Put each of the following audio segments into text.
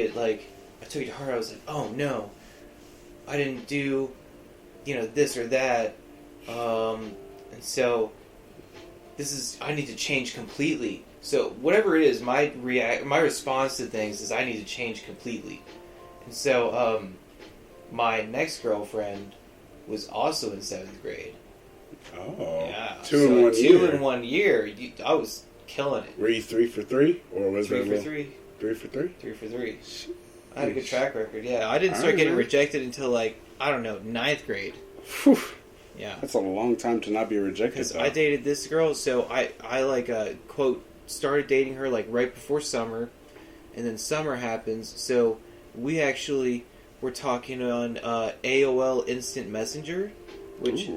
I took it to heart. I was like, oh no, I didn't do, this or that, and so I need to change completely. So whatever it is, my response to things is I need to change completely. And so my next girlfriend was also in 7th grade. Oh, yeah, two in 1 year. I was killing it. Were you 3 for 3, or was three it for three? 3 for 3? 3 for 3. I had a good track record. Yeah, I didn't start getting rejected until 9th grade. Whew. Yeah, that's a long time to not be rejected. Because I dated this girl, so I quote started dating her right before summer, and then summer happens. So we actually were talking on AOL Instant Messenger, which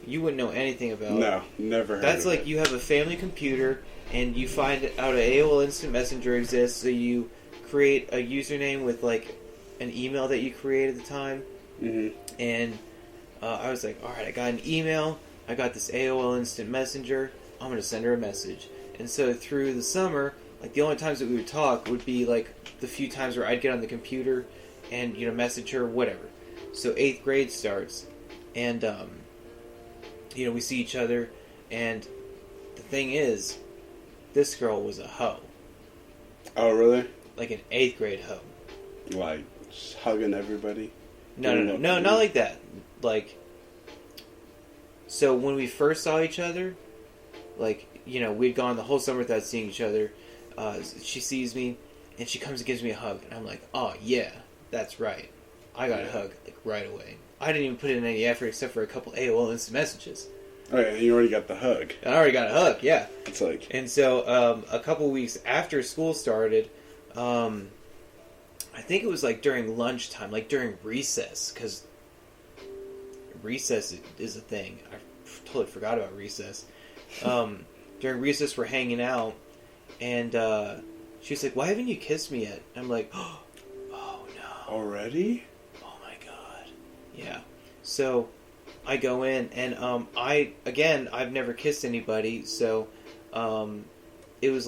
you wouldn't know anything about. No, never heard That's of it. You have a family computer, and you find out AOL Instant Messenger exists, so you create a username with an email that you created at the time, and I was like, all right, I got an email, I got this AOL Instant Messenger, I'm going to send her a message. And so through the summer, the only times that we would talk would be the few times where I'd get on the computer and message her, whatever. So 8th grade starts, and we see each other, and the thing is, this girl was a hoe. Oh, really? An 8th grade hoe. Just hugging everybody? No, not like that. So when we first saw each other, we'd gone the whole summer without seeing each other. She sees me, and she comes and gives me a hug. And I'm like, oh, yeah, that's right. I got a hug, right away. I didn't even put in any effort except for a couple AOL Instant Messages. Oh, yeah, and you already got the hug. I already got a hug, yeah. It's And so a couple weeks after school started, I think it was during lunchtime, during recess, because recess is a thing. I totally forgot about recess. During recess, we're hanging out, and she's like, "Why haven't you kissed me yet?" I'm like, "Oh no!" Already? Oh my god! Yeah. So I go in, and I've never kissed anybody, so it was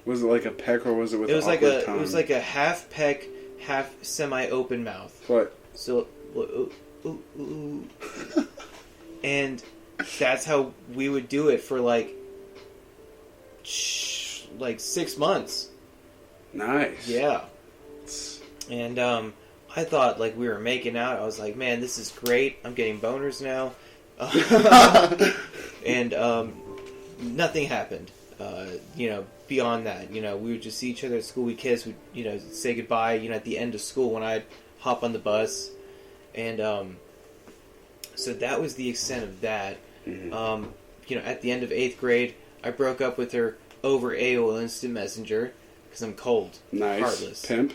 Was it a peck, or was it with? It was tongue? It was a half peck, half semi-open mouth. What? So, and that's how we would do it for 6 months. Nice. Yeah. And I thought we were making out. I was like, man, this is great. I'm getting boners now. And nothing happened. Beyond that, we would just see each other at school. We kiss. We'd say goodbye. At the end of school when I'd hop on the bus, and so that was the extent of that. At the end of 8th grade, I broke up with her over AOL Instant Messenger because I'm cold, heartless, pimp.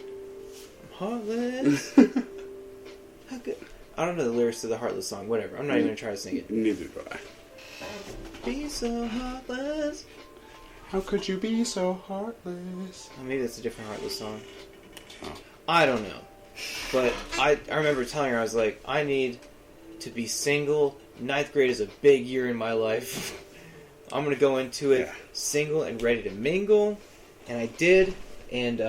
I'm heartless. How good? I don't know the lyrics to the Heartless song. Whatever. I'm not even gonna try to sing it. Neither do I. Be so heartless. How could you be so heartless? Oh, maybe that's a different Heartless song. Oh. I don't know. But I remember telling her, I was like, I need to be single. 9th grade is a big year in my life. I'm going to go into it single and ready to mingle. And I did. And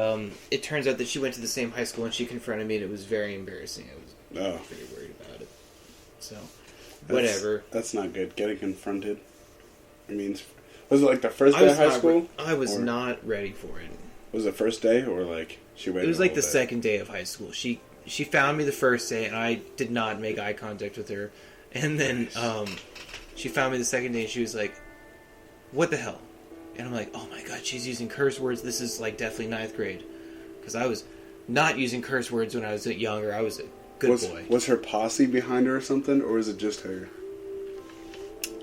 it turns out that she went to the same high school and she confronted me, and it was very embarrassing. I was pretty worried about it. So, whatever. That's not good. Getting confronted. It means... Was it the first day of high school? I was not ready for it. Was it first day, or she waited? It was the second day of high school. She found me the first day, and I did not make eye contact with her. And then she found me the second day, and she was like, "What the hell?" And I'm like, "Oh my god, she's using curse words. This is definitely 9th grade." Because I was not using curse words when I was younger. I was a good boy. Was her posse behind her or something, or was it just her?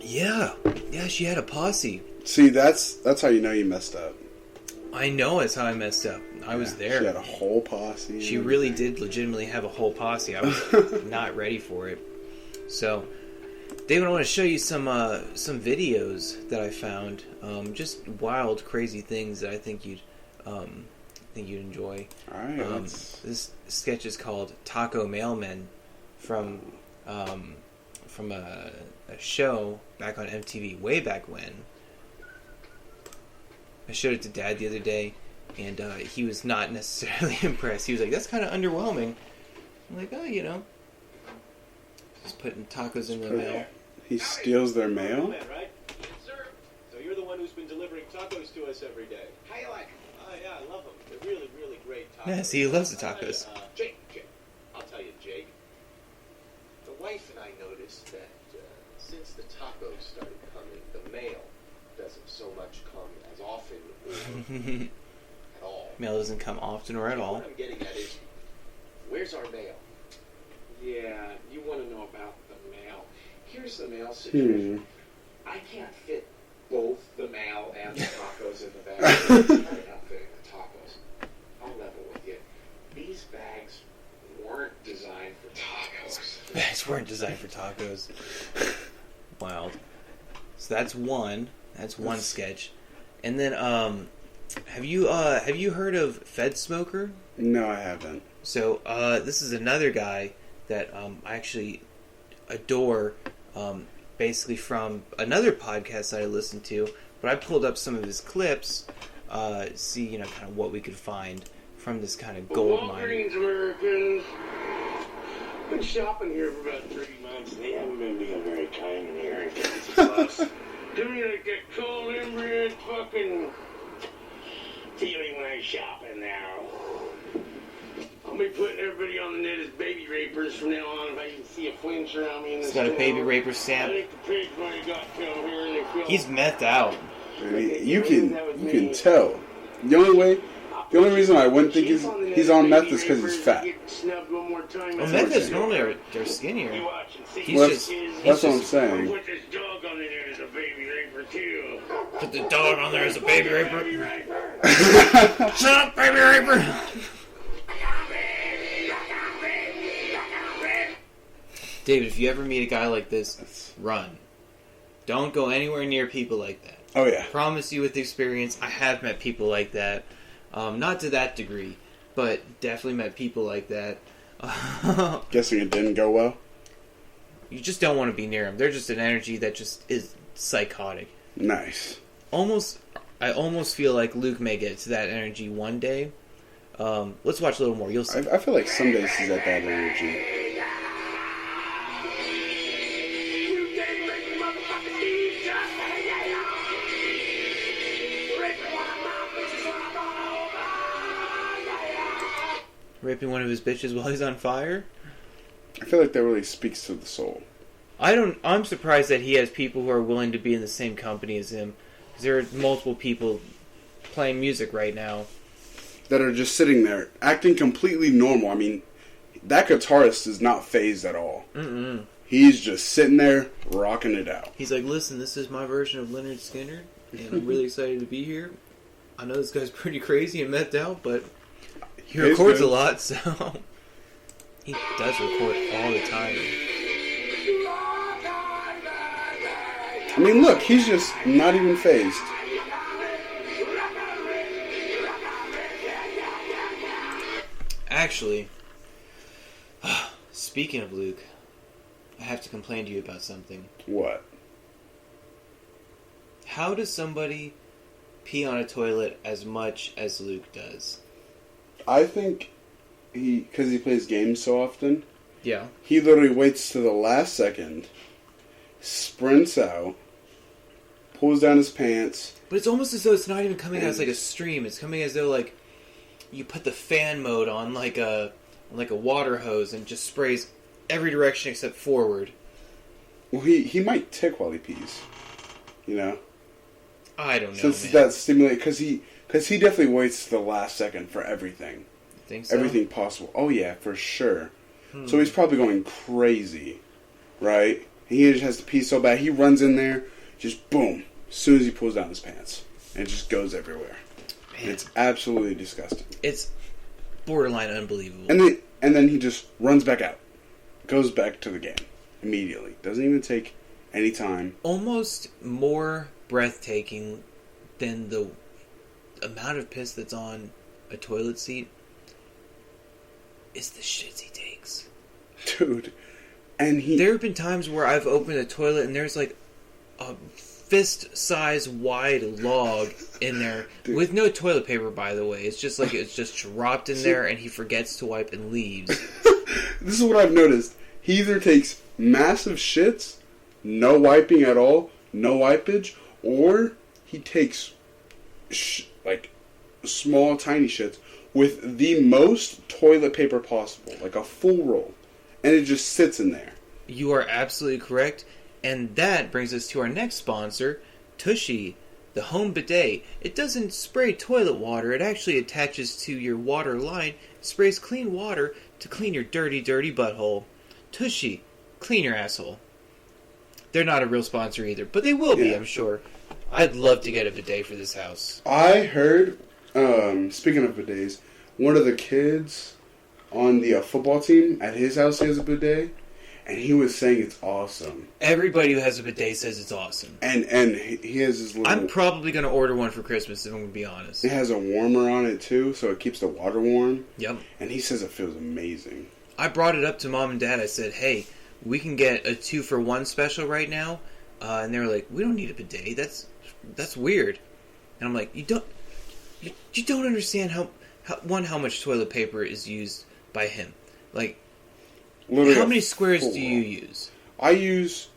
Yeah, she had a posse. See, that's how you know you messed up. I know it's how I messed up. I was there. She had a whole posse. She really did legitimately have a whole posse. I was not ready for it. So, David, I want to show you some videos that I found. Just wild, crazy things that I think you'd enjoy. All right. This sketch is called Taco Mailmen from a show back on MTV way back when. I showed it to Dad the other day, And he was not necessarily impressed. He was like, "That's kind of underwhelming." I'm like, "Oh, just putting tacos in the mail." He steals their mail? Right? Yes, sir. So you're the one who's been delivering tacos to us every day. How you like them? Oh, yeah, I love them. They're really, really great tacos. Yeah, see, he loves the tacos. Jake. I'll tell you, Jake. The wife and I noticed that since the tacos started coming, the mail doesn't so much come as often or at all. Mail doesn't come often or at all. What I'm getting at is, where's our mail? Yeah, you want to know about the mail. Here's the mail situation. I can't fit both the mail and the tacos in the bag. I'm not fitting the tacos. I'll level with you. These bags weren't designed for tacos. Bags weren't designed for tacos. Wild. So that's one. That's one sketch. And then, have you heard of Fed Smoker? No, I haven't. So, this is another guy that I actually adore, basically from another podcast that I listened to. But I pulled up some of his clips, see, kind of what we could find from this kind of gold mine. Walgreens Americans. Been shopping here for about 3 months, and they haven't been being very kind in here and getting some plus. Give me like that cold inbred fucking feeling when I shop in now. I'll be putting everybody on the net as baby rapers from now on if I can see a flinch around me in the He's got a baby raper stamp. I think the pigs might have got come here and they feel... He's methed out. I mean, you can tell. The only reason I wouldn't think he's on meth is because he's fat. Well, meth is normally they're skinnier. That's what I'm saying. Put this dog on the net as a baby raper too. Put the dog on there as a baby raper. Shut up, baby raper! David, if you ever meet a guy like this, run. Don't go anywhere near people like that. Oh, yeah. Promise you with experience, I have met people like that. Not to that degree, but definitely met people like that. Guessing it didn't go well? You just don't want to be near them. They're just an energy that just is psychotic. Nice. I almost feel like Luke may get to that energy one day. Let's watch a little more. You'll see. I feel like some days he's at that energy. Raping one of his bitches while he's on fire? I feel like that really speaks to the soul. I'm surprised that he has people who are willing to be in the same company as him. Because there are multiple people playing music right now that are just sitting there, acting completely normal. I mean, that guitarist is not phased at all. Mm-mm. He's just sitting there, rocking it out. He's like, listen, this is my version of Leonard Skinner, and I'm really excited to be here. I know this guy's pretty crazy and methed out, but he records a lot, so... He does record all the time. I mean, look, he's just not even phased. Actually, speaking of Luke, I have to complain to you about something. What? How does somebody pee on a toilet as much as Luke does? I think because he plays games so often, yeah, he literally waits to the last second, sprints out, pulls down his pants. But it's almost as though it's not even coming as like a stream. It's coming as though like you put the fan mode on like a water hose and just sprays every direction except forward. Well, he might tick while he pees. You know? I don't know, Since man. that's stimulated, because he definitely waits to the last second for everything. You think so? Everything possible. Oh yeah, for sure. So he's probably going crazy, right? He just has to pee so bad. He runs in there, just boom, as soon as he pulls down his pants, and it just goes everywhere. Man. It's absolutely disgusting. It's borderline unbelievable. And then he just runs back out, goes back to the game immediately. Doesn't even take any time. Almost more breathtaking than the amount of piss that's on a toilet seat is the shits he takes. Dude. And there have been times where I've opened a toilet and there's like a fist-size wide log in there with no toilet paper, by the way. It's just like it's just dropped in there and he forgets to wipe and leaves. This is what I've noticed. He either takes massive shits, no wiping at all, no wipage, or he takes like small, tiny shits with the most toilet paper possible, like a full roll, and it just sits in there. You are absolutely correct. And that brings us to our next sponsor, Tushy, the home bidet. It doesn't spray toilet water. It actually attaches to your water line. It sprays clean water to clean your dirty, dirty butthole. Tushy, clean your asshole. They're not a real sponsor either, but they will be, I'm sure. I'd love to get a bidet for this house. I heard, speaking of bidets, one of the kids on the football team at his house has a bidet. And he was saying it's awesome. Everybody who has a bidet says it's awesome. And he has this little... I'm probably going to order one for Christmas, if I'm going to be honest. It has a warmer on it, too, so it keeps the water warm. Yep. And he says it feels amazing. I brought it up to Mom and Dad. I said, hey, we can get a 2-for-1 special right now. And they were like, we don't need a bidet. That's weird. And I'm like, you don't understand how much toilet paper is used by him. Like... Literally how many squares do you use? I use,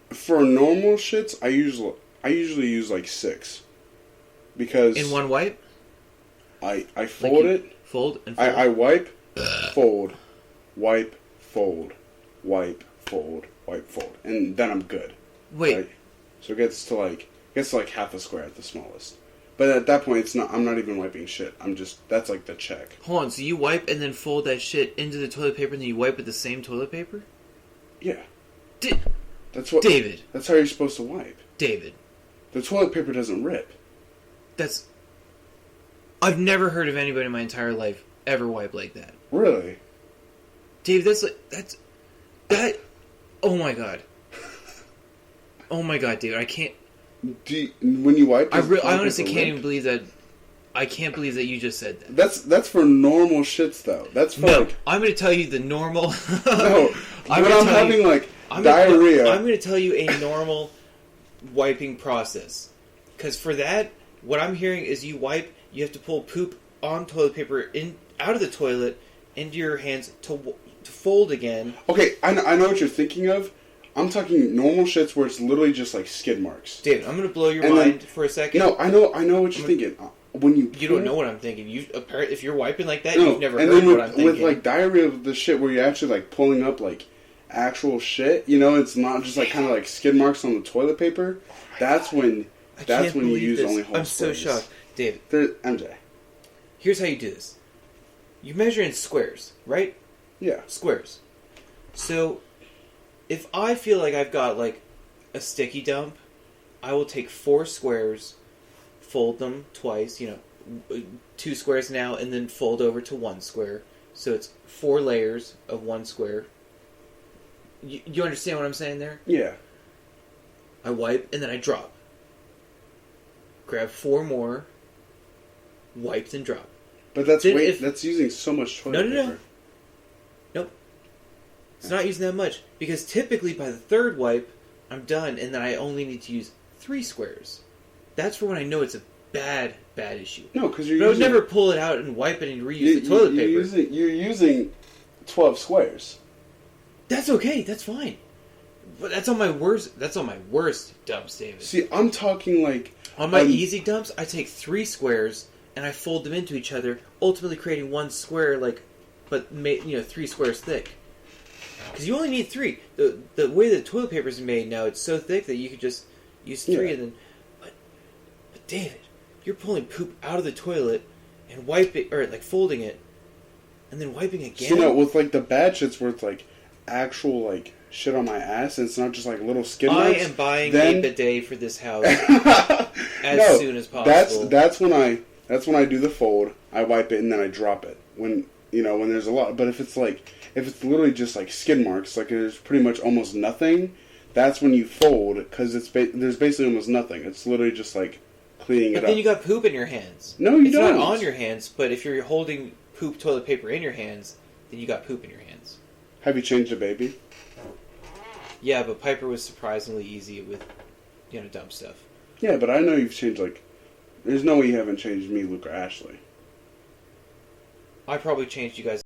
for normal shits, I usually use like 6. Because... In one wipe? I fold it. Fold and fold? I wipe, fold, wipe, fold, wipe, fold, wipe, fold. And then I'm good. Wait. Right? So it gets to like half a square at the smallest. But at that point, I'm not even wiping shit. That's like the check. Hold on, so you wipe and then fold that shit into the toilet paper and then you wipe with the same toilet paper? Yeah. David. That's how you're supposed to wipe. David. The toilet paper doesn't rip. I've never heard of anybody in my entire life ever wipe like that. Really? David, oh my god. Oh my god, David, I can't... When you wipe, I honestly can't even believe that. I can't believe that you just said that. That's for normal shits, though. That's for I'm going to tell you the normal. No, I'm having diarrhea. I'm going to tell you a normal wiping process. Because for that, what I'm hearing is you wipe. You have to pull poop on toilet paper out of the toilet into your hands to fold again. Okay, I know what you're thinking of. I'm talking normal shits where it's literally just like skid marks. David, I'm going to blow your mind for a second. No, I know what you're thinking. When you don't know what I'm thinking. If you're wiping like that, you've never heard what I'm thinking. With like diarrhea, the shit where you're actually like pulling up like actual shit, it's not just like kind of like skid marks on the toilet paper. That's when you use only whole I'm so shocked. David. MJ. Here's how you do this. You measure in squares, right? Yeah. Squares. So... if I feel like I've got, like, a sticky dump, I will take 4 squares, fold them twice, 2 squares now, and then fold over to 1 square. So it's 4 layers of 1 square. You understand what I'm saying there? Yeah. I wipe, and then I drop. Grab 4 more, wiped and drop. But that's using so much toilet paper. No. Nope. It's not using that much. Because typically by the 3rd wipe, I'm done, and then I only need to use 3 squares. That's for when I know it's a bad issue. No, because I would never pull it out and wipe it and reuse the toilet paper. You're using 12 squares. That's okay. That's fine. But that's on my worst dumps, David. See, I'm talking like... on my easy dumps, I take 3 squares, and I fold them into each other, ultimately creating 1 square, but 3 squares thick. Because you only need 3. The way the toilet paper is made now, it's so thick that you could just use 3 and then... But David, you're pulling poop out of the toilet and folding it, and then wiping again? So with the bad shits where it's actual shit on my ass and it's not just little skid marks. I am buying a bidet for this house as soon as possible. That's when I do the fold, I wipe it and then I drop it. When there's a lot, but if it's literally just skid marks, there's pretty much almost nothing, that's when you fold, because there's basically almost nothing. It's literally just cleaning it up. But then you got poop in your hands. No, you don't. It's not on your hands, but if you're holding poop toilet paper in your hands, then you got poop in your hands. Have you changed the baby? Yeah, but Piper was surprisingly easy with dumb stuff. Yeah, but I know you've changed, like... There's no way you haven't changed me, Luke, or Ashley. I probably changed you guys